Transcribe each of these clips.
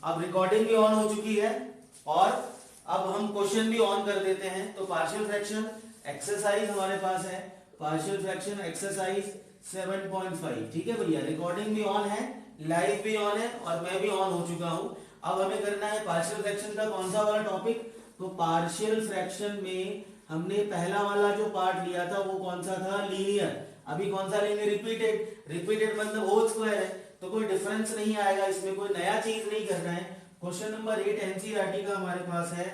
अब रिकॉर्डिंग भी ऑन हो चुकी है और अब हम क्वेश्चन भी ऑन कर देते हैं। तो पार्शियल फ्रैक्शन एक्सरसाइज हमारे पास है, पार्शियल फ्रैक्शन एक्सरसाइज 7.5। ठीक है भैया, रिकॉर्डिंग भी ऑन है, लाइव भी ऑन है और मैं भी ऑन हो चुका हूं। अब हमें करना है पार्शियल फ्रैक्शन का कौन सा वाला टॉपिक। तो पार्शियल फ्रैक्शन में हमने पहला वाला जो पार्ट लिया था वो कौन सा था, लीनियर। अभी कौन सा लेंगे, रिपीटेड। रिपीटेड मतलब होल स्क्वायर है, तो कोई डिफरेंस नहीं आएगा इसमें, कोई नया चीज नहीं करना है। क्वेश्चन नंबर 8 एनसीईआरटी का हमारे पास है,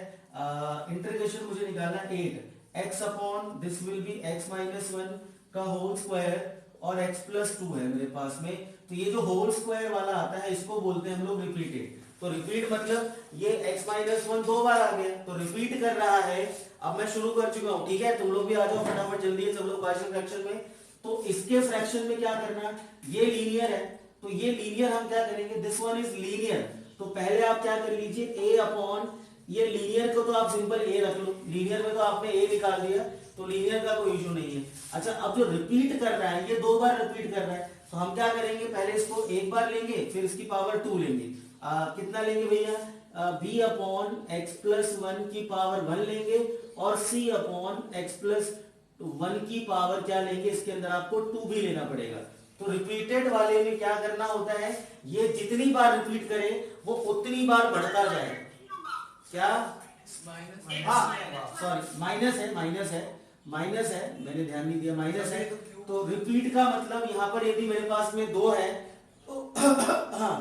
इंटीग्रेशन मुझे निकालना 8 x upon this will be x minus 1 का होल स्क्वायर और x प्लस 2 है मेरे पास में। तो ये जो होल स्क्वायर वाला आता है इसको बोलते हैं हम लोग रिपीटेड। तो रिपीट मतलब ये x माइनस 1 दो बार आ गया तो रिपीट कर रहा है। अब मैं शुरू कर चुका हूं, ठीक है, तुम लोग भी आ जाओ फटाफट जल्दी है सब लोग पार्शियल फ्रैक्शन में। तो इसके फ्रैक्शन में क्या करना, ये लीनियर है तो ये लीनियर हम क्या करेंगे, दिस वन इज लीनियर। तो पहले आप क्या कर लीजिए, a अपॉन, ये लीनियर को तो आप सिंपल a रख लो, लीनियर में तो आपने a निकाल दिया तो लीनियर का कोई इशू नहीं है। अच्छा, अब जो रिपीट कर रहा है ये दो बार रिपीट कर रहा है तो हम क्या करेंगे, पहले इसको एक बार लेंगे फिर इसकी पावर 2 लेंगे। कितना लेंगे भैया, b अपॉन एक्स प्लस 1 की पावर 1 लेंगे और c अपॉन एक्स प्लस 1 की पावर क्या लेंगे, इसके अंदर आपको 2 भी लेना पड़ेगा। तो रिपीटेड वाले में क्या करना होता है, ये जितनी बार रिपीट करे वो उतनी बार बढ़ता जाए। क्या, हाँ सॉरी माइनस है, माइनस है, मैंने ध्यान नहीं दिया, माइनस है। तो रिपीट का मतलब यहाँ पर यदि मेरे पास में 2 है तो हाँ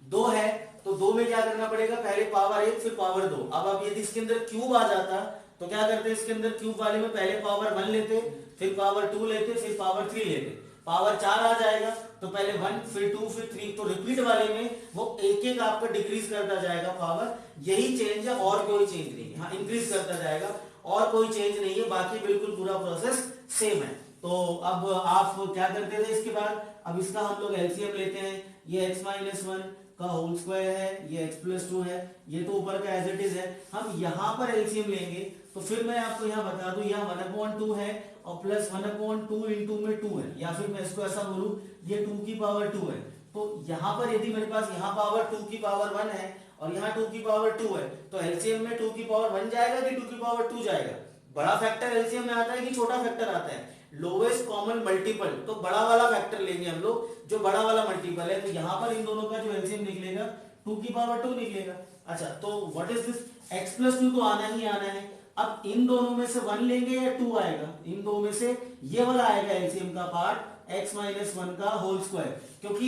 2 है तो 2 में क्या करना पड़ेगा, पहले पावर 1 फिर पावर 2। अब यदि इसके अंदर क्यूब आ जाता तो क्या करते, इसके अंदर क्यूब वाले में पहले पावर 1 लेते फिर पावर 2 लेते फिर पावर 3 लेते, पावर 4 आ जाएगा तो पहले 1 फिर 2 फिर 3। तो रिपीट वाले में वो एक एक आपका डिक्रीज करता जाएगा पावर, यही चेंज है और कोई चेंज नहीं है। हाँ, इंक्रीज करता जाएगा और कोई चेंज नहीं है, बाकी बिल्कुल पूरा प्रोसेस सेम है। तो अब आप क्या करते थे इसके बाद, अब इसका हम लोग एलसीएम लेते हैं। ये x माइनस 1 का होल स्क्वायर है, ये x प्लस 2 है, ये तो ऊपर का एज इट इज है। हम यहाँ पर एलसीएम लेंगे तो फिर मैं आपको यहाँ बता दूं, यहाँ 1/2 है और प्लस 1/2 इंटू में 2 है, या फिर मैं इसको ऐसा बोलूं ये 2 की पावर 2 है। तो यहाँ पर यदि मेरे पास यहाँ पावर 2 की पावर 1 है और यहाँ 2 की पावर 2 है तो एलसीएम में 2 की पावर 1 जाएगा कि 2 की पावर 2 जाएगा। बड़ा फैक्टर एलसीएम में आता है कि छोटा फैक्टर आता है, लोवेस्ट कॉमन मल्टीपल। तो बड़ा वाला फैक्टर लेंगे हम लोग, जो बड़ा वाला मल्टीपल है। तो यहाँ पर इन दोनों का जो एलसीएम निकलेगा 2 की पावर 2 निकलेगा। अच्छा, तो what is this, x plus 2 तो आना ही आना है। अब इन दोनों में से 1 लेंगे या 2 आएगा, इन दोनों में से ये वाला आएगा एलसीएम का पार्ट x माइनस 1 का होल स्क्वायर, क्योंकि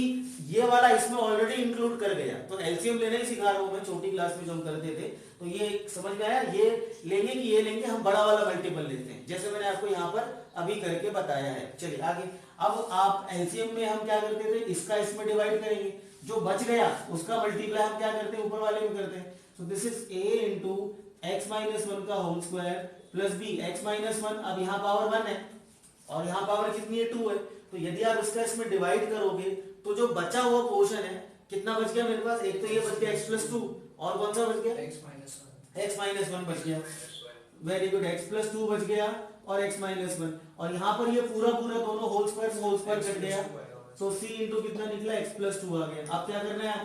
ये वाला इसमें ऑलरेडी इंक्लूड कर गया। तो एलसीएम लेना ही सिखा रहा हूं मैं, छोटी क्लास में जो हम करते थे। तो ये समझ में आया, ये लेंगे कि ये लेंगे, हम बड़ा वाला मल्टीपल लेते हैं जैसे मैंने आपको यहाँ पर अभी करके बताया है। चलिए आगे, अब आप एलसीएम में हम क्या करते थे, इसका इसमें डिवाइड करेंगे, जो बच गया उसका मल्टीप्लाई हम क्या करते हैं, ऊपर वाले में करते हैं। So this is a into x minus 1 का whole square plus b, x minus 1 अब यहाँ पावर 1 है और यहाँ पावर कितनी है, 2 है। तो यदि आप इसका इसमें डिवाइड करोगे तो जो बचा हुआ पोर्शन है कितना बच गया मेरे पास, एक तो ये बच गया x प्लस 2 और कौन सा बच गया, x माइनस 1 बच गया। वेरी गुड, x प्लस 2 बच गया और x माइनस 1, और यहाँ पर ये पूरा दोनों होल स्क्वायर कट गया। तो c इंटू कितना निकला, x प्लस 2 आ गया। अब क्या करना है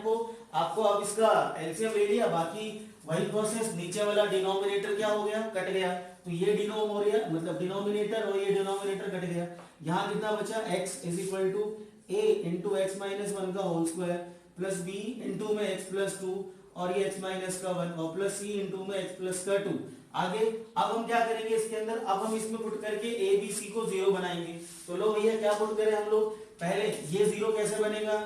आपको अब इसका एलसीएम ले लिया, बाकी वही प्रोसेस, नीचे वाला डिनोमिनेटर क्या हो गया, कट गया। तो ये डिनोमिनेटर मतलब डिनोमिनेटर और ये डिनोमिनेटर कट गया। यहाँ कितना बचा, x is equal to a into x minus 1 का whole square plus b into में x प्लस 2 और ये x माइनस का 1 और प्लस c इंटू में x प्लस का 2। आगे अब हम क्या करेंगे इसके अंदर, अब हम इसमें पुट करके a b c को 0 बनाएंगे। तो लो भैया क्या पुट करें हम लोग, पहले ये 0 कैसे बनेगा,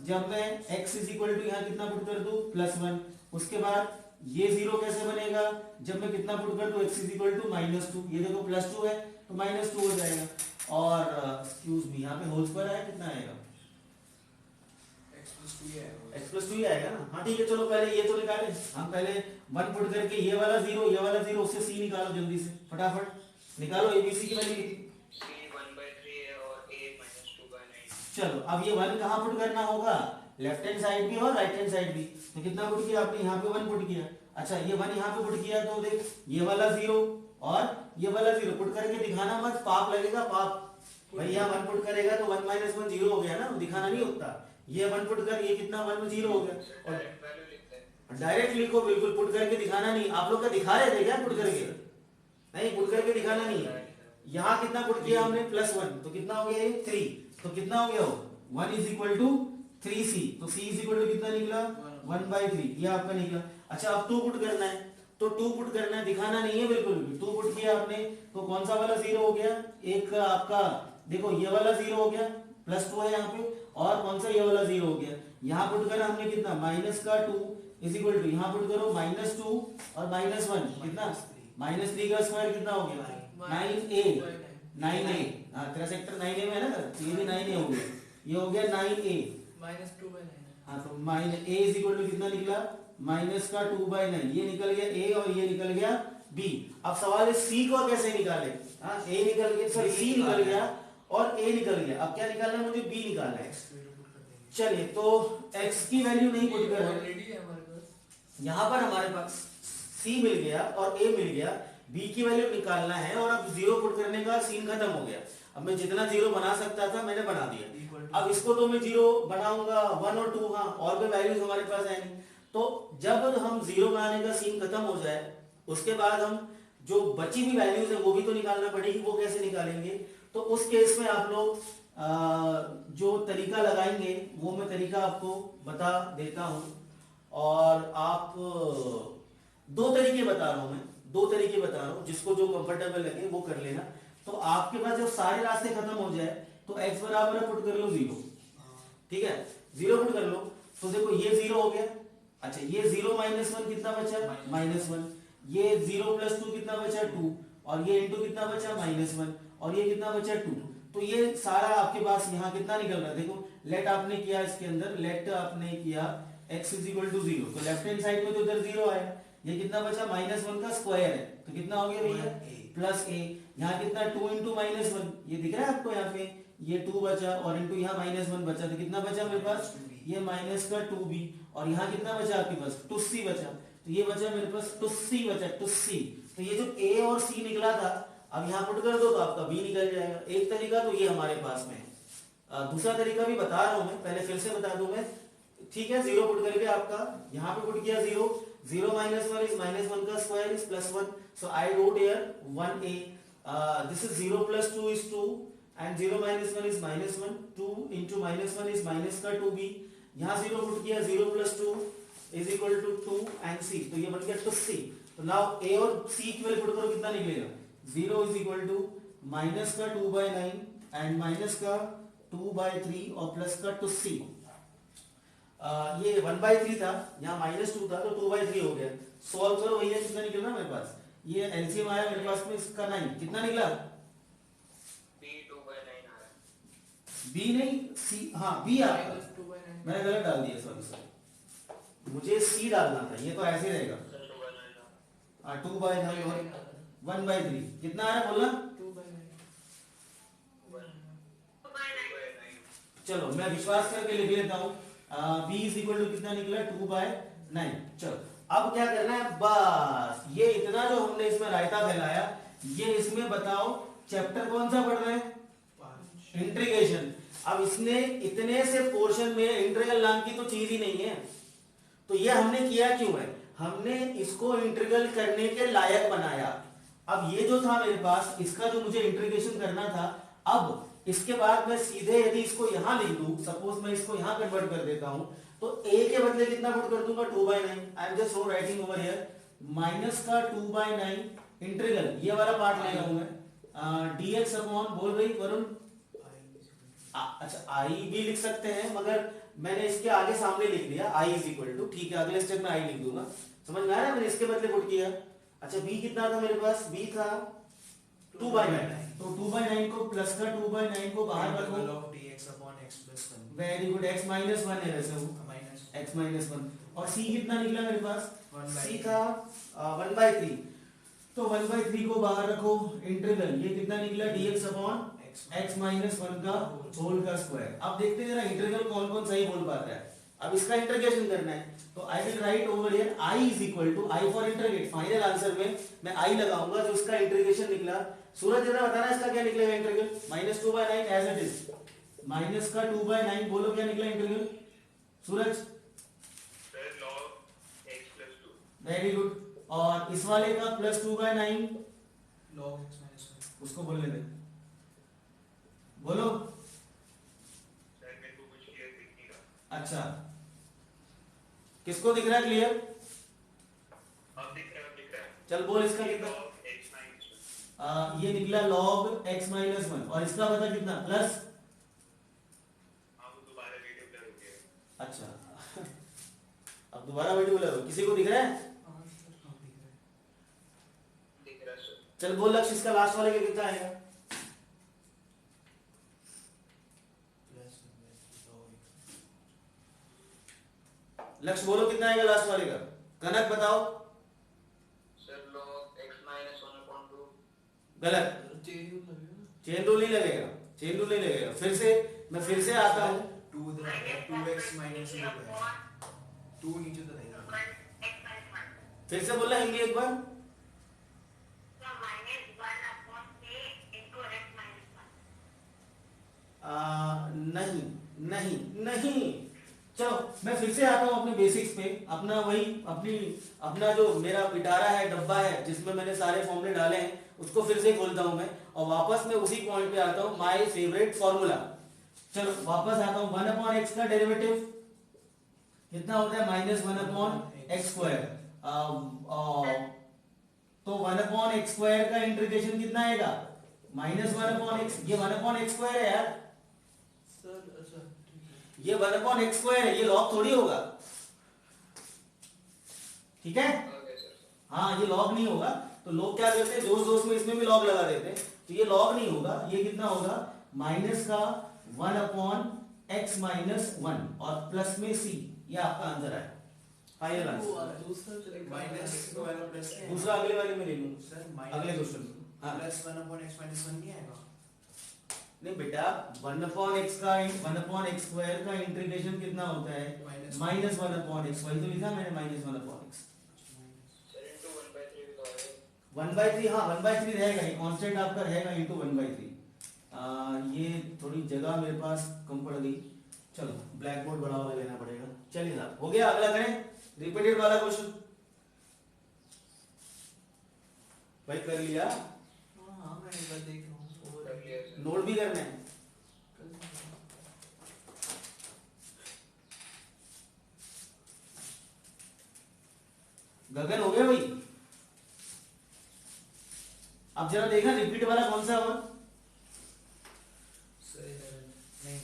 जब मैं x इज इक्वल टू यहाँ कितना पुट कर दूं, प्लस 1। उसके बाद ये 0 कैसे बनेगा, जब मैं कितना पुट कर दूं, x is equal to minus 2। ये देखो प्लस 2 है तो माइनस 2 हो जाएगा। और एक्सक्यूज मी, यहाँ पे होल स्क्वायर आया, कितना आएगा, x प्लस 2 ही आएगा ना। हाँ ठीक है, चलो पहले ये तो निकाले हम, पहले 1 पुट करके ये वाला 0 उससे c निकालो, जल्दी से फटाफट निकालो। एबीसी की वैल्यू चलो, अब ये 1 कहाँ पुट करना होगा, लेफ्ट हैंड साइड भी और राइट हैंड साइड भी। तो कितना पुट किया आपने, यहाँ पे 1 पुट किया। अच्छा, ये 1 यहाँ पे पुट किया तो देख ये वाला 0 और ये वाला 0 पुट करके दिखाना मत, पाप लगेगा पाप। भाई यहाँ 1 पुट करेगा तो 1 माइनस 1 0 हो गया ना, दिखाना नहीं होता। ये 1 पुट कर, ये कितना 1 में 0 हो गया और डायरेक्ट लिखो, बिल्कुल पुट करके दिखाना नहीं। आप लोग का दिखा रहे थे क्या पुट करके? नहीं, पुट करके दिखाना नहीं है। यहाँ कितना पुट किया हमने? +1, तो कितना हो गया ये? 3। तो कितना हो गया? 1 इज इक्वल टू 3c, तो c इज इक्वल टू कितना निकला? 1/3, ये आपका निकला। अच्छा, अब 2 पुट करना है, तो 2 पुट करना है, दिखाना नहीं है बिल्कुल भी। 2 पुट किया आपने, तो कौन सा वाला 0 हो गया? एक आपका देखो ये वाला 0 हो गया, +2 है यहाँ पे, और कौन सा ये वाला 0 हो गया। यहाँ पुट करा हमने कितना? -2 इज इक्वल टू, यहाँ पुट करो -2 और -1 कितना? -3 का स्क्वायर कितना हो गया? 9a। हाँ, तेरा सेक्टर 9a में है ना, ये भी 9a हो गया, ये हो गया 9a -2/9। हाँ, तो a इज इक्वल टू कितना निकला? -2/9, ये निकल गया a और ये निकल गया b। अब सवाल है c को कैसे निकाले? हाँ, a निकल गया, सॉरी c निकल गया और a निकल गया। अब क्या निकालना है मुझे? b निकालना है। चलिए, तो x की वैल्यू नहीं पुट कर रहे, यहाँ पर हमारे पास c मिल गया और a मिल गया, b की वैल्यू निकालना है। और अब 0 पुट करने का सीन खत्म हो गया। अब मैं जितना 0 बना सकता था मैंने बना दिया। अब इसको तो मैं 0 बनाऊंगा, 1 और 2, हाँ, और भी वैल्यूज हमारे पास है नहीं। तो जब हम 0 बनाने का सीन खत्म हो जाए, उसके बाद हम जो बची हुई वैल्यूज है वो भी तो निकालना पड़ेगी। वो कैसे निकालेंगे? तो उस केस में आप लोग जो तरीका लगाएंगे वो मैं तरीका आपको बता देता हूं। और आप 2 तरीके बता रहा हूं मैं, 2 तरीके बता रहा हूं, जिसको जो कंफर्टेबल लगे वो कर लेना। तो आपके पास जब सारे रास्ते खत्म हो जाए तो x बराबर है, पुट कर लो 0, ठीक है, 0 पुट कर लो। तो देखो ये 0 हो गया। अच्छा, ये 0 -1 कितना बचा? -1। ये 0 + 2 कितना बचा? 2, और ये इंटू कितना बचा? -1, और ये कितना बचा? 2। तो ये सारा आपके पास यहाँ कितना निकल रहा है? देखो, लेट आपने किया इसके अंदर, लेट आपने किया x = 0, तो लेफ्ट हैंड साइड में तो इधर 0 आया। ये कितना बचा? -1 का स्क्वायर है, तो कितना हो गया भैया? +a। यहाँ कितना? 2 × -1, ये दिख रहा है आपको यहाँ पे, ये 2 बचा, और इंटू यहाँ -1 बचा, तो कितना बचा मेरे पास? ये -2b। और यहाँ कितना बचा आपके पास? 2c बचा, तो ये बचा मेरे पास 2c बचा, 2c। तो ये जो a और c निकला था, अब यहाँ पुट कर दो तो आपका b निकल जाएगा। एक तरीका तो ये हमारे पास में है। दूसरा तरीका भी बता रहा हूं मैं, पहले फिर से बता दूं मैं, ठीक है। 0 पुट करके आपका यहाँ पे पुट किया 0, 0 - 1 is -1 का square is +1, so I wrote here 1a. This is 0 + 2 is 2, and 0 - 1 is -1, 2 × -1 is -2b। यहाँ 0 पुट किया, 0 + 2 is equal to 2 and c, तो ये बन गया 2c। तो नाउ a और c की वैल्यू पुट करो, कितना निकलेगा? 0 is equal to -2/9 and -2/3 और +2c। ये 1/3 था, यहाँ -2 था, तो 2/3 हो गया। सॉल्व करो भैया, कितना निकल रहा मेरे पास? ये एलसीएम आया मेरे पास में इसका 9, कितना निकला? b 2/9 आ रहा है। b नहीं c, हाँ b आ रहा है, मैंने गलत डाल दिया, सॉरी, मुझे c डालना था, ये तो ऐसे ही रहेगा। 2/9 और 1/3 कितना आ रहा है बोलना? 2/9। चलो मैं विश्वास करके लिख लेता हूँ, b = कितना निकला? 2/9। चलो अब क्या करना है? बस ये इतना जो हमने इसमें रायता फैलाया, ये इसमें बताओ चैप्टर कौन सा पढ़ रहे हैं? इंटीग्रेशन। अब इसने इतने से पोर्शन में इंटीग्रल नाम की तो चीज ही नहीं है, तो ये हमने किया क्यों है? हमने इसको इंटीग्रल करने के लायक बनाया। अब ये जो था मेरे पास, इसका जो मुझे इंटीग्रेशन करना था, अब इसके बाद मैं सीधे यदि इसको यहां लिख दूं, सपोज मैं इसको यहां कन्वर्ट कर देता हूं, तो a के बदले कितना पुट कर दूंगा? 2/9। I am just writing over here -2/9 integral, ये वाला पार्ट ले रहा हूं मैं, dx अपॉन, बोल रही वरुण? अच्छा, i भी लिख सकते हैं, मगर मैंने इसके आगे सामने लिख दिया i = ठीक है, अगले स्टेप में i लिख दूंगा। समझ में आ रहा है? मैंने इसके बदले पुट किया। अच्छा, b कितना था मेरे पास? b था 2/9, तो 2/9 को प्लस का 2/9 को बाहर रखो, वेरी गुड, x -1 है वैसे वो, x -1। और c कितना निकला मेरे पास? c था 1/3, तो 1/3 को बाहर रखो, इंटीग्रल ये कितना निकला? dx अपॉन x -1 का होल का स्क्वायर। अब देखते हैं जरा इंटीग्रल कौन कौन सही बोल पाता है। अब इसका इंटीग्रेशन करना है, तो I will write over here i = i for integrate. Final answer में मैं i लगाऊंगा जो इसका इंटीग्रेशन निकला। सूरज जरा बताना इसका क्या निकलेगा इंटीग्रल? -2/9 एज इट इज, -2/9 बोलो क्या निकला इंटीग्रल? सूरज? log x very good. और इस वाले का +2/9 log x minus 1। उसको बोलने दे, बोलो। सर मेरे को कुछ क्लियर दिख नहीं रहा। अच्छा, किसको दिख रहा है क्लियर? अब दिख रहा है, अब दिख रहा है। चल बोल इसका कितना। log x minus 1। ये निकला log x minus 1 और इसका पता कितना प्लस। हाँ वो दोबारा वीडियो ब्लर हो गया। अच्छा अब दोबारा वीडियो बोला, किसी को दिख रहा है? हाँ सर, हाँ दिख रहा है। दिख रहा है सर। चल बोल लक्ष्य, इसका लास्ट वाले का कितना आएगा? Plus log x। लक्ष्य बोलो कितना आएगा लास्ट वाले का? कनक बताओ। Sir log x minus 1/2। गलत, चेन रूल लगेगा ना? चेन रूल नहीं लगेगा, चेन रूल नहीं लगेगा। फिर से मैं फिर से आता हूँ। 2 इधर आएगा, 2x minus 1 आएगा। 2 नीचे तो रहेगा। फिर से बोलना हिंदी एक बार। नहीं नहीं नहीं, चलो मैं फिर से आता हूँ अपने बेसिक्स पे। अपना वही अपना जो मेरा पिटारा है, डब्बा है जिसमें मैंने सारे फॉर्मूले डाले हैं, उसको फिर से खोलता हूँ मैं और वापस मैं उसी पॉइंट पे आता हूँ, माय फेवरेट फॉर्मूला। चलो वापस आता हूँ। 1/x का डेरिवेटिव कितना होता है? -1/x²। तो 1/x² का इंटीग्रेशन कितना आएगा? -1/x। ये 1/x² है यार, सर अच्छा ठीक है। ये 1/x² है, ये लॉग थोड़ी होगा। ठीक है, ओके सर। हाँ ये लॉग नहीं होगा। तो लोग क्या करते हैं, जोश जोश में इसमें भी लॉग लगा देते हैं, तो ये लॉग नहीं होगा। ये कितना होगा? माइनस का 1/x-1 और प्लस में c। ये आपका आंसर है, फाइनल आंसर। दूसरा चलेगा माइनस को वाला प्लस क्या है? दूसरा अगले वाले में ले लूंगा, सर अगले क्वेश्चन। हाँ प्लस 1/x minus 1 नहीं आएगा? नहीं बेटा, 1/x² का इंटीग्रेशन कितना होता है? -1/x। वही तो लिखा मैंने, -1/x। सर into 1/3 भी तो आ रहा है। 1/3, हाँ 1/3 रहेगा, ये कांस्टेंट आपका रहेगा इंटू 1/3। ये थोड़ी जगह मेरे पास कम पड़ गई। चलो ब्लैक बोर्ड बड़ा वाला लेना पड़ेगा। चलिए साहब, हो गया। अगला करें, रिपीटेड वाला क्वेश्चन। भाई कर लिया? हाँ मैं एक बार देख रहा हूँ। कर लिया सर। नोट भी करना है? गगन हो गया भाई? अब जरा देखना रिपीट वाला कौन सा होगा? नहीं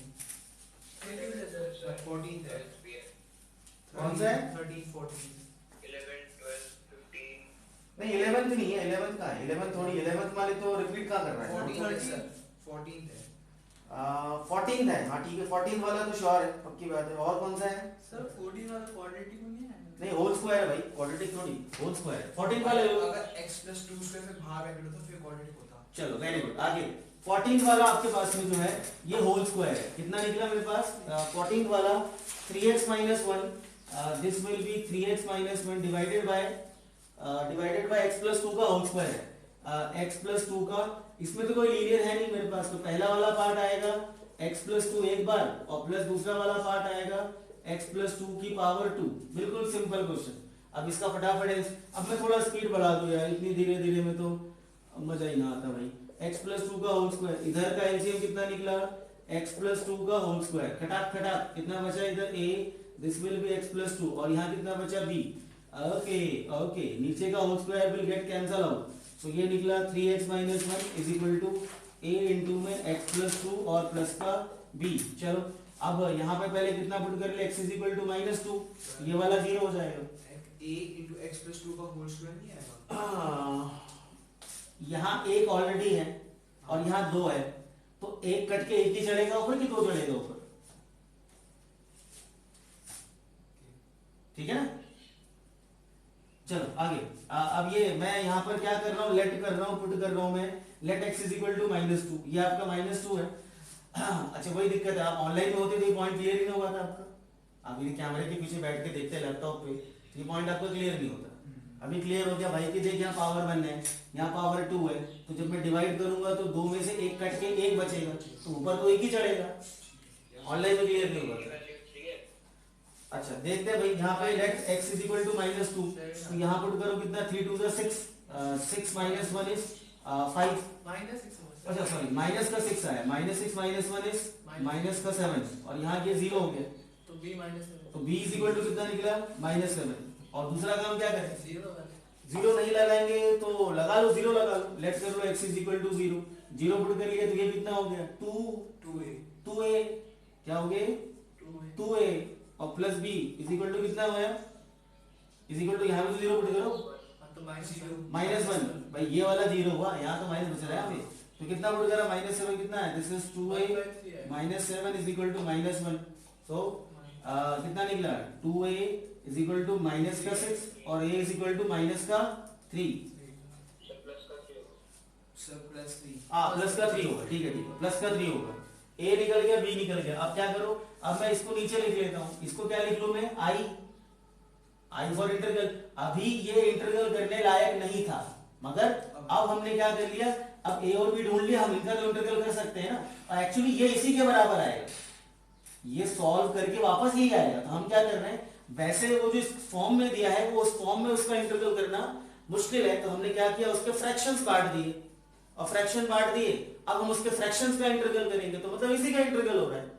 14th है। कौन सा है? 13 14 11 12 15। नहीं 11th नहीं है, 11th का है। 11th थोड़ी, 11th वाले तो रिपीट का कर रहा है। 14 है सर, 14th है 14th है, हाँ ठीक है। 14th वाला तो श्योर है, पक्की बात है। और कौन सा है? सर 14 वाला क्वाड्रेटिक में नहीं है? नहीं होल स्क्वायर है भाई, क्वाड्रेटिक थोड़ी, होल स्क्वायर है। 14th वाले अगर x + 2 स्क्वायर से बाहर बैठ तो फिर क्वाड्रेटिक होता। चलो वेरी गुड। आगे 14th वाला आपके पास में जो है ये होल स्क्वायर है। कितना निकला मेरे पास? 14th वाला 3x - 1, this will be 3x - 1 divided by x + 2 का होल स्क्वायर है। x + 2 का, इसमें तो कोई लीनियर है नहीं मेरे पास, तो पहला वाला पार्ट आएगा x + 2 एक बार और प्लस दूसरा वाला पार्ट आएगा x + 2 की पावर 2। बिल्कुल सिंपल क्वेश्चन। अब इसका फटाफट है। अब मैं थोड़ा स्पीड बढ़ा दूं यार, इतनी धीरे धीरे में तो मजा ही ना आता भाई। x + 2 का होल स्क्वायर, इधर का एलसीएम कितना निकला? x + 2 का होल स्क्वायर। खटाक खटाक कितना बचा इधर? a, this will be x + 2 और यहाँ कितना बचा? b। ओके ओके, नीचे का whole square will get cancel out. So ये निकला 3x - 1 = a इंटू में x + 2 और प्लस का b। चलो अब यहाँ पे पहले कितना पुट कर ले? x = -2, ये वाला 0 हो जाएगा। a * x + 2 का होल स्क्वायर नहीं आएगा? यहाँ एक ऑलरेडी है और यहाँ 2 है, तो एक कट के एक ही चढ़ेगा ऊपर कि 2 चढ़ेगा ऊपर? ठीक है ना? चलो आगे। अब ये मैं यहाँ पर क्या कर रहा हूँ? लेट कर रहा हूँ, पुट कर रहा हूँ मैं लेट x = -2। ये आपका -2 है। अच्छा वही दिक्कत है, आप ऑनलाइन में होते तो ये पॉइंट क्लियर ही नहीं हुआ था आपका। आप ये कैमरे के पीछे बैठ के देखते लैपटॉप पे, ये पॉइंट आपका क्लियर नहीं होता। अभी क्लियर हो गया भाई कि देख यहाँ पावर 1 है, यहाँ पावर 2 है, तो जब मैं डिवाइड करूंगा तो 2 में से एक कट के एक बचेगा, तो ऊपर तो एक ही चढ़ेगा। ऑनलाइन में क्लियर नहीं हुआ था। अच्छा देखते हैं भाई, यहाँ पे let x is equal to -2, तो यहाँ पुट करो कितना, 3 2 6, 6 minus 1 is 5, -6 अच्छा सॉरी माइनस का 6 आया, -6 minus 1 is माइनस का 7, और यहाँ ये 0 हो गया, तो b -7, तो b इज इक्वल टू कितना निकला, -7। और दूसरा काम क्या करें, 0 जीरो नहीं लगाएंगे तो लगा लो, 0 लगा लो, लेट कर लो x is equal to 0, 0 put कर लिया तो ये कितना हो गया, 2a, क्या हो गया 2a, और plus b is equal to कितना हुआ, इज इक्वल टू यहाँ पे 0 पुट करो, तो -1 भाई ये वाला 0 हुआ, यहाँ तो माइनस बच रहा है अभी, तो कितना पुट करा, -7 कितना है, this is 2a -7 is equal to -1, so कितना निकला, 2a is equal to minus का 6 और a is equal to minus का 3, सब +3 प्लस का 3 होगा, ठीक है ठीक है, प्लस का 3 होगा, a निकल गया, b निकल गया। अब क्या करो, अब मैं इसको नीचे लिख लेता हूँ, इसको क्या लिख लूं मैं, i फॉर इंटीग्रल। अभी ये इंटीग्रल करने लायक नहीं था, मगर अब हमने क्या कर लिया, अब a और b ढूंढ लिया, हम इनका तो इंटीग्रल कर सकते हैं ना, और एक्चुअली ये इसी के बराबर आएगा, ये सॉल्व करके वापस यही आएगा। तो हम क्या कर रहे हैं, वैसे वो जो इस फॉर्म में दिया है, वो उस फॉर्म में उसका इंटीग्रल करना मुश्किल है, तो हमने क्या किया, उसके फ्रैक्शंस बांट दिए, और फ्रैक्शन बांट दिए, अब हम उसके फ्रैक्शंस का इंटीग्रल करेंगे, तो मतलब इसी का इंटीग्रल हो रहा है,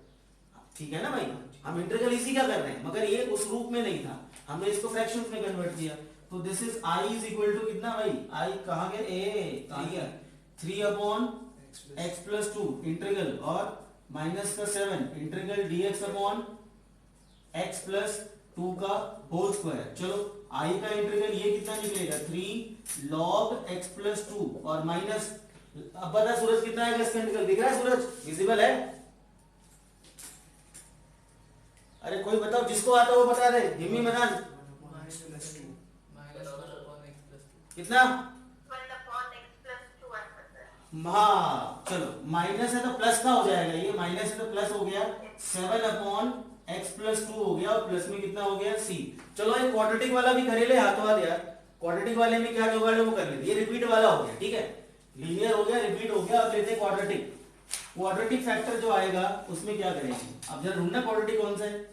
ठीक है ना भाई, हम इंटीग्रल इसी का कर रहे हैं, मगर ये उस रूप में नहीं था, हमने इसको फ्रैक्शंस में कन्वर्ट किया। तो this is i is equal to कितना भाई, i कहां गया, a कहां गया, 3 अपॉन x प्लस 2 इंटीग्रल, और माइनस का 7 integral dx upon x plus 2 का होल स्क्वायर। चलो i का इंटीग्रल ये कितना निकलेगा, 3 log x प्लस 2 और माइनस, अब बता सूरज कितना आएगा इसका इंटीग्रल, दिख रहा है सूरज, विजिबल है, अरे कोई बताओ, जिसको आता हो वो बता दे, हिम्मी मदान, कितना, हाँ चलो, माइनस है तो प्लस का हो जाएगा, ये माइनस है तो प्लस हो गया, 7 अपॉन x प्लस 2 हो गया, और प्लस में कितना हो गया, c। चलो एक क्वाड्रेटिक वाला भी करे ले हाथों हाथ यार, क्वाड्रेटिक वाले में क्या जुगाड़ है वो कर लेते, ये रिपीट वाला हो गया, ठीक है, लीनियर हो गया, रिपीट हो गया, अब लेते हैं क्वाड्रेटिक। क्वाड्रेटिक फैक्टर जो आएगा उसमें क्या करेंगे, अब जरा ढूंढना क्वाड्रेटिक कौन सा है,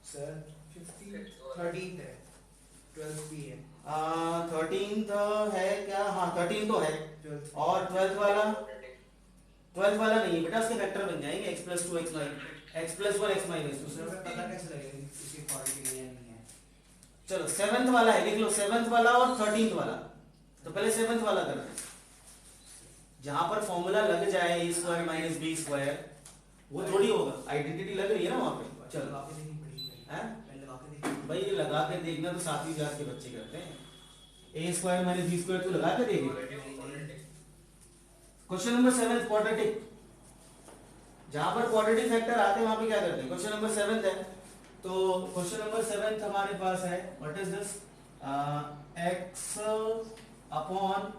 सर 13th है, 12th भी है, 13th है क्या, हाँ 13 तो है, 12th और 12th वाला नहीं है बेटा, उसके फैक्टर बन जाएंगे, x plus 2 x plus 1 x minus 2। Sir पता कैसे लगेगा इसकी क्वाड्रेटिक है या नहीं है, चलो 7th वाला है, लिख लो 7th वाला और 13th वाला, तो पहले 7th वाला करते हैं, जहां पर फॉर्मूला लग जाए a square minus b square, वो थोड़ी होगा, आइडेंटिटी लग रही है ना वहां पे, चलो लगा के देखनी पड़ेगी हैं पहले लगा के देखनी भाई, ये लगा के देखना तो 7वीं क्लास के बच्चे करते हैं, a square minus b square तो लगा के देखेंगे। क्वेश्चन नंबर 7 क्वाड्रेटिक, जहां पर क्वाड्रेटिक फैक्टर आते हैं वहां पे क्या करते हैं, क्वेश्चन नंबर 7 है, तो क्वेश्चन नंबर 7 हमारे पास है, what is this, x upon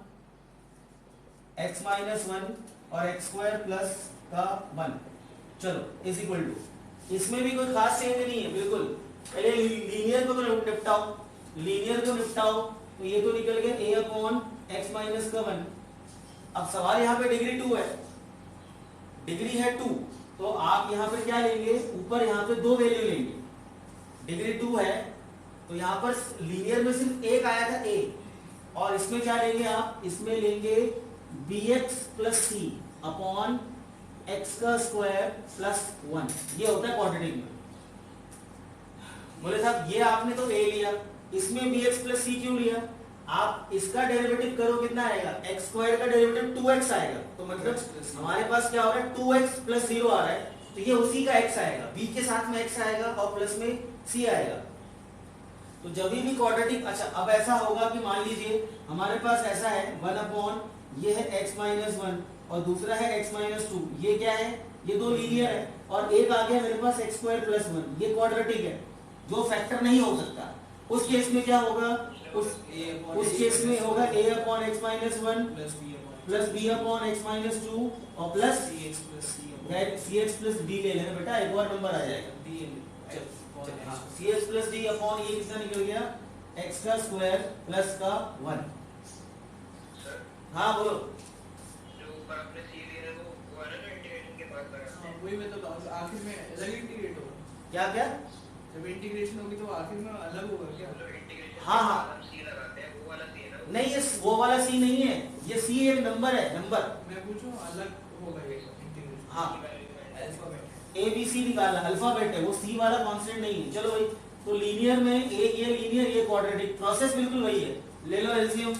x minus 1 और x स्क्वायर प्लस का 1, चलो इज इक्वल टू, इसमें भी कोई खास चेंज नहीं है, बिल्कुल पहले लीनियर को तो निपटाओ, लीनियर को निपटाओ, तो ये तो निकल गया a अपॉन x माइनस का 1। अब सवाल यहाँ पे डिग्री 2 है, डिग्री है 2, तो आप यहाँ पे क्या लेंगे, ऊपर यहाँ पे 2 वैल्यू लेंगे, डिग्री 2 है तो यहाँ पर लीनियर में सिर्फ एक आया था a, और इसमें क्या लेंगे आप, इसमें लेंगे bx plus c upon x का स्क्वायर प्लस 1, ये होता है क्वाड्रेटिक में। बोले साहब ये आपने तो a लिया, इसमें bx प्लस c क्यों लिया, आप इसका डेरिवेटिव करो कितना आएगा, x स्क्वायर का डेरिवेटिव 2x आएगा, तो मतलब हमारे पास क्या हो रहा है, 2x प्लस 0 आ रहा है, तो ये उसी का x आएगा, b के साथ में x आएगा और प्लस में c आएगा। तो जब भी क्वाड्रेटिक, अच्छा अब ऐसा होगा कि मान लीजिए हमारे पास ऐसा है 1 अपॉन, ये है x माइनस 1 और दूसरा है x माइनस 2, ये क्या है, ये दो लीनियर है, और एक आ गया मेरे पास x स्क्वायर प्लस 1, ये क्वाड्रेटिक है, जो फैक्टर नहीं हो सकता, उस केस में क्या होगा, उस केस में होगा a upon x minus 1 plus b upon x minus 2 और प्लस cx प्लस d ले लेना बेटा, एक और नंबर आ जाएगा, cx प्लस d अपॉन ये कितना निकल गया, x का स्क्वायर प्लस का 1। हाँ बोलो, जो ऊपर अपने c ले रहे हो वो है ना, इंटीग्रेशन के बाद करा, वही मैं तो आखिर में अलग इंटीग्रेट होगा, क्या क्या? जब इंटीग्रेशन होगी तो आखिर में अलग होगा क्या? हाँ हाँ सी लगाते हैं, वो वाला सी है ना? नहीं, ये वो वाला सी नहीं है, ये सी एक नंबर है, नंबर। मैं पूछूं अलग होगा ये इंटीग्रेशन? हाँ अल्फाबेट ए बी सी निकालना, अल्फाबेट है वो, सी वाला कांस्टेंट नहीं है। चलो भाई, तो लीनियर में ये लीनियर, ये क्वाड्रेटिक, प्रोसेस बिल्कुल वही है। ले लो एलसीएम,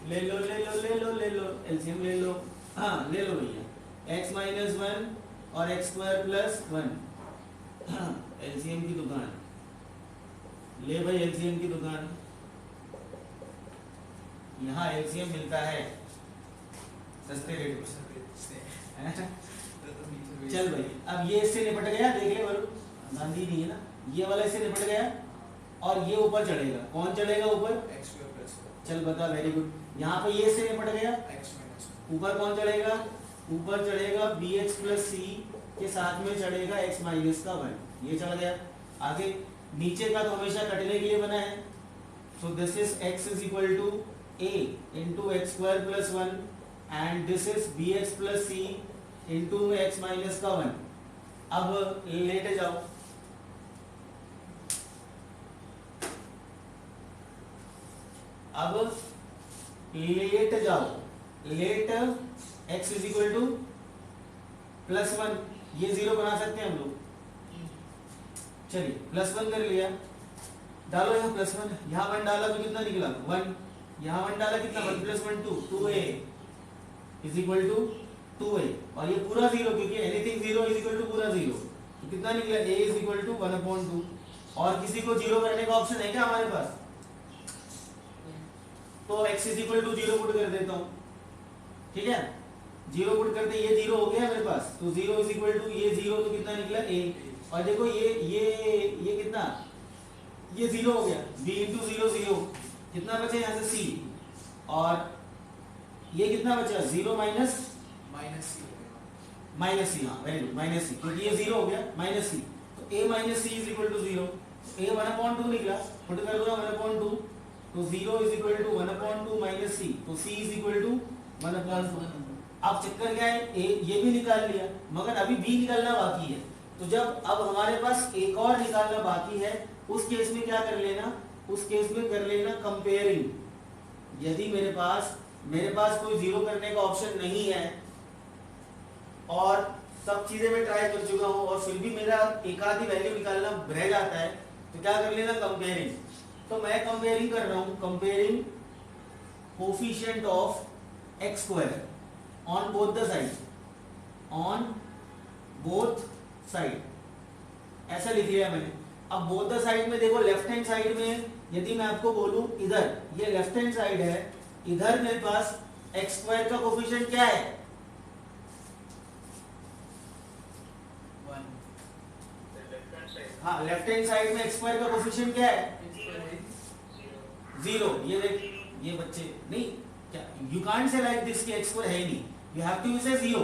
ले लो ले लो ले लो ले लो एलसीएम ले लो। हाँ ले लो भैया, x माइनस वन और x square plus one. LCM की दुकान, ले भाई एलसीएम की दुकान। यहाँ एलसीएम मिलता है सस्ते रेट में। चल भाई, अब ये इससे निपट गया, देख ले बोलो, गांधी नहीं है ना, ये वाला इससे निपट गया और ये ऊपर चढ़ेगा। कौन चढ़ेगा ऊपर? x स्क्वायर प्लस चल बता, वेरी गुड। यहाँ पे ये इससे निपट गया, x माइनस ऊपर कौन चढ़ेगा? ऊपर चढ़ेगा bx प्लस सी के साथ में चढ़ेगा x माइनस का वन, ये चढ़ गया। आगे नीचे का तो हमेशा कटने के लिए बना है, so this is x is equal to a into x square plus one and this is bx plus c into x minus का वन। अब लेट जाओ, अब लेट जाओ, let x is equal to plus one, ये जीरो बना सकते हैं हम लोग। चलिए प्लस वन कर लिया, डालो यहाँ प्लस वन, यहाँ वन डाला तो कितना निकला? वन। यहाँ वन डाला कितना? One plus one two, two a is equal to two a, और ये पूरा जीरो, क्योंकि anything zero is equal to पूरा जीरो, तो कितना निकला? A is equal to one upon two. और किसी को जीरो करने का ऑप्शन है क्या हमारे पास? तो x is equal to zero put कर देता हूँ, ठीक है? जीरो पुट करते ये जीरो हो गया मेरे पास, तो जीरो इज इक्वल टू ये जीरो, तो कितना निकला? a। और देखो ये कितना, ये जीरो हो गया, b इंटू जीरो जीरो, कितना बचे यहाँ से c, और ये कितना बचा? जीरो माइनस सी माइनस सी, हाँ वेरी गुड, माइनस सी, क्योंकि ये जीरो हो गया, माइनस सी, तो a minus c is equal to zero, a one upon two निकला, पुट कर दो वन अपॉन टू, तो zero is equal to one upon two minus c, तो c is equal to one upon two. अब चक्कर क्या है, ये भी निकाल लिया, मगर अभी b निकालना बाकी है। तो जब अब हमारे पास एक और निकालना बाकी है, उस केस में क्या कर लेना? उस केस में कर लेना कंपेयरिंग। यदि मेरे पास कोई जीरो करने का ऑप्शन नहीं है और सब चीजें मैं ट्राई कर चुका हूं और फिर भी मेरा एक आधी वैल्यू निकालना रह जाता है, तो क्या कर लेना? कंपेयरिंग। तो मैं कंपेयरिंग कर रहा हूं, comparing coefficient of x square on both the side, on both side, ऐसा लिख लिया मैंने। अब बोथ द साइड में देखो, लेफ्ट हैंड साइड में यदि मैं आपको बोलूं, इधर ये लेफ्ट हैंड साइड है, इधर मेरे पास एक्स स्क्वायर का कोफिशिएंट क्या है? हाँ, लेफ्ट हैंड साइड में एक्स स्क्वायर का कोफिशिएंट क्या है? जीरो। ये देख, ये बच्चे नहीं क्या, you can't say like this कि एक्स स्क्वायर है ही नहीं, यू हैव टू से जीरो।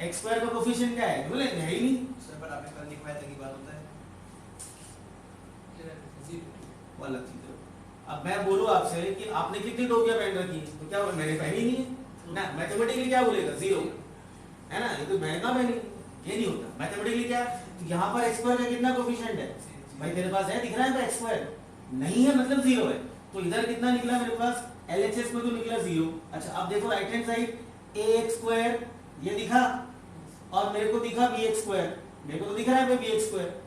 एक्स स्क्वायर का कोफिशिएंट क्या है? बोले है ही नहीं सर, पर आपने कल लिखवाया था कि बात होता है वो अलग चीज है। अब मैं बोलूं आपसे कि आपने कितनी टोपियां पहन रखी है, तो क्या बोले? मैंने पहनी नहीं है ना। मैथमेटिकली क्या बोलेगा? जीरो है ना, ये तो मैंने कहा पहनी, ये नहीं होता। मैथमेटिकली क्या, तो यहाँ पर एक्स स्क्वायर का कितना कोफिशिएंट है? भाई तेरे पास है, दिख रहा है एक्स स्क्वायर नहीं है, मतलब जीरो है। तो इधर कितना निकला मेरे पास? एलएचएस में तो निकला जीरो। अच्छा अब देखो राइट हैंड साइड ए एक्स स्क्वायर ये दिखा, और मेरे को दिखा बी एक्स स्क्वायर, मेरे को तो दिख रहा है बी एक्स स्क्वायर,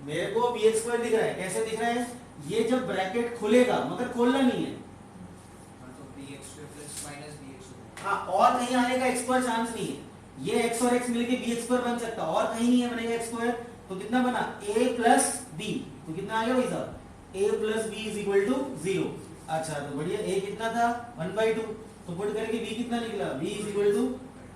मेरे को बी एक्स स्क्वायर दिख रहा है। कैसे दिख रहा है? ये जब ब्रैकेट खुलेगा, मगर खोलना नहीं है, तो bx square plus minus bx। हाँ, और कहीं आने का एक्स स्क्वायर चांस नहीं है। ये एक्स और एक्स मिलके बी एक्स स्क्वायर बन सकता, और कहीं नहीं है बनेगा एक्स स्क्वायर। तो कितना बना? a प्लस बी, तो कितना आ गया भाई साहब? a plus b is equal to zero. अच्छा तो बढ़िया, a कितना था? 1/2, तो पुट करके b कितना निकला? b is equal to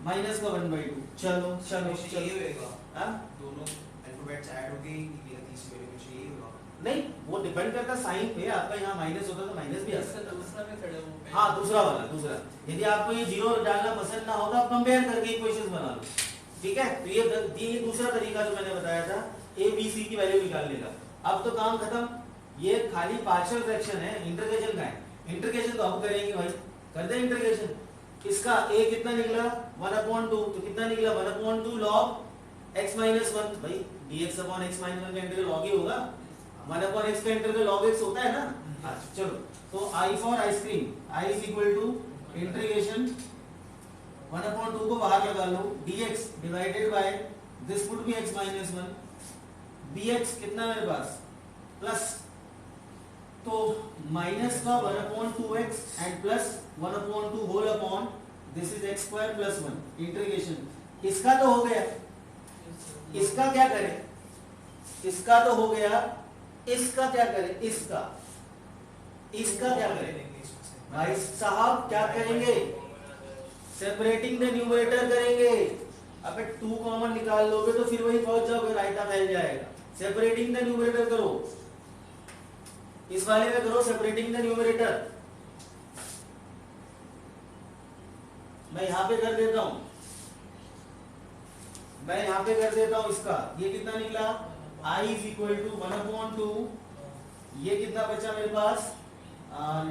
minus का 1/2। चलो चलो ये चलो, होएगा, हाँ दोनों अल्फाबेट्स ऐड हो गई, ये तीसरी वाले कुछ ये होगा। नहीं, वो डिपेंड करता साइन पे। आपका यहाँ माइनस होता तो माइनस भी आ सकता। दूसरा मेथड है वो। हाँ दूसरा वाला, दूसरा। यदि आपको ये जीरो डालना पसंद ना हो तो आप कंपेयर करके इक्वेशंस बना लो, ठीक है? तो ये दूसरा तरीका जो मैंने बताया था ए बी सी की वैल्यू निकालने का। अब तो काम खत्म, ये खाली पार्शियल फ्रैक्शन है, इंटीग्रेशन का है। इंटीग्रेशन तो अब करेंगे भाई, कर दे इंटीग्रेशन। इसका a कितना निकला? 1/2, तो कितना निकला? 1/2 log x - 1। भाई dx अपॉन x माइनस 1 का इंटीग्रल log ही होगा, 1 अपॉन x का इंटीग्रल log x होता है ना। अच्छा चलो, तो I फॉर आइसक्रीम, I is equal to integration 1 upon 2 को बाहर लगा लो, dx divided by this would be x minus 1, bx कितना मेरे पास प्लस, तो माइनस का 1 upon 2x and plus 1 upon 2 whole upon this is x square plus 1 integration. इसका तो हो गया, इसका क्या करें, इसका तो हो गया, इसका क्या करें, इसका क्या करें भाई साहब, क्या करेंगे, सेपरेटिंग द न्यूमरेटर करेंगे। अबे 2 कॉमन निकाल लोगे तो फिर वही पहुंच जाओगे, रायता फैल जाएगा। सेपरेटिंग द न्यूमरेटर करो, इस वाले में करो सेपरेटिंग द न्यूमरेटर। मैं यहां पे कर देता हूं, मैं यहां पे कर देता हूं इसका, ये कितना निकला I is equal to 1 upon 2, ये कितना बचा मेरे पास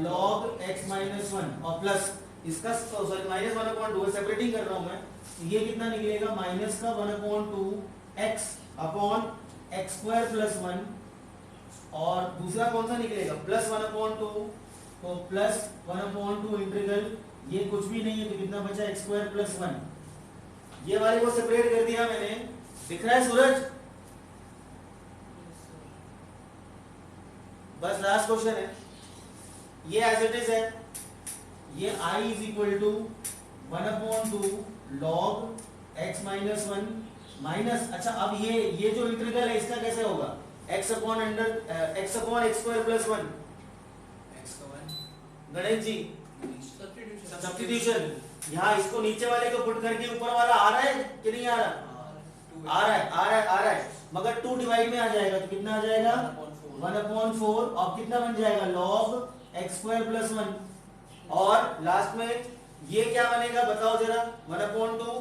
log x माइनस 1 और प्लस इसका सॉरी माइनस 1 अपॉन 2 सेपरेटिंग कर रहा हूं मैं, ये कितना निकलेगा माइनस का 1 upon 2 x upon x square plus 1, और दूसरा कौन सा निकलेगा प्लस 1 अपॉन 2, तो प्लस 1 अपॉन 2 इंटीग्रल, ये कुछ भी नहीं है तो कितना बचा x स्क्वायर प्लस 1। ये वाले को सेपरेट कर दिया मैंने, दिख रहा है सूरज? बस लास्ट क्वेश्चन है, ये एज इट इज है, ये I is equal to 1 upon 2 log x minus 1 minus, अच्छा अब ये जो इंटीग्रल है इसका कैसे होगा, x upon x square plus 1, x का 1 गणेश जी सब्स्टिट्यूशन, यहाँ इसको नीचे वाले को पुट करके ऊपर वाला आ रहा है कि नहीं आ रहा, आ रहा है, मगर 2 डिवाइड में आ जाएगा तो कितना आ जाएगा 1 अपॉन 4, और कितना बन जाएगा log x स्क्वायर प्लस 1, और लास्ट में ये क्या बनेगा बताओ जरा, 1 upon 2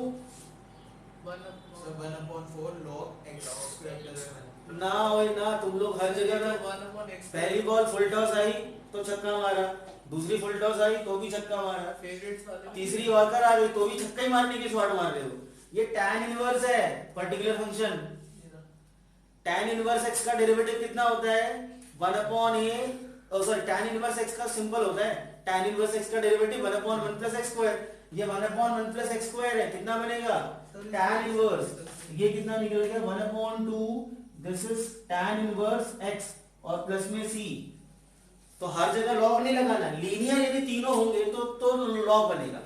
1 upon 4 log x square plus 1 ना ओए ना, तुम लोग हर जगह में 1 upon x पहली बॉल फुल टॉस आई तो छक्का मारा, दूसरी फुल टॉस आई तो भी छक्का मारा, favorites वाले तीसरी वॉकर आ गई तो भी छक्का ही मारने की शॉट मार रहे हो। ये tan इनवर्स है particular function, tan inverse x का डेरिवेटिव कितना होता है 1 upon a, sorry tan inverse x का सिंपल होता है tan इनवर्स x का derivative 1 upon 1 plus x square, ये 1 अपॉन 1 प्लस x स्क्वायर है, कितना बनेगा tan इनवर्स, ये कितना निकल गया 1 upon 2, this is tan inverse x और प्लस में c। तो हर जगह लॉग नहीं लगाना, लीनियर यदि तीनों होंगे तो लॉग बनेगा,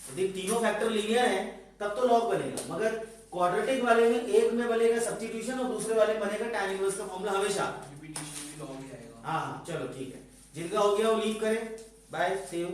यदि तीनों फैक्टर लीनियर है तब तो लॉग बनेगा, मगर क्वाड्रेटिक वाले में एक में बनेगा सब्स्टिट्यूशन और दूसरे वाले में बनेगा tan इनवर्स का फॉर्मूला हमेशा। रिपीटिशन भी log ही आएगा। हाँ चलो ठीक है, जिनका हो गया वो लीव करें, बाय सी यू।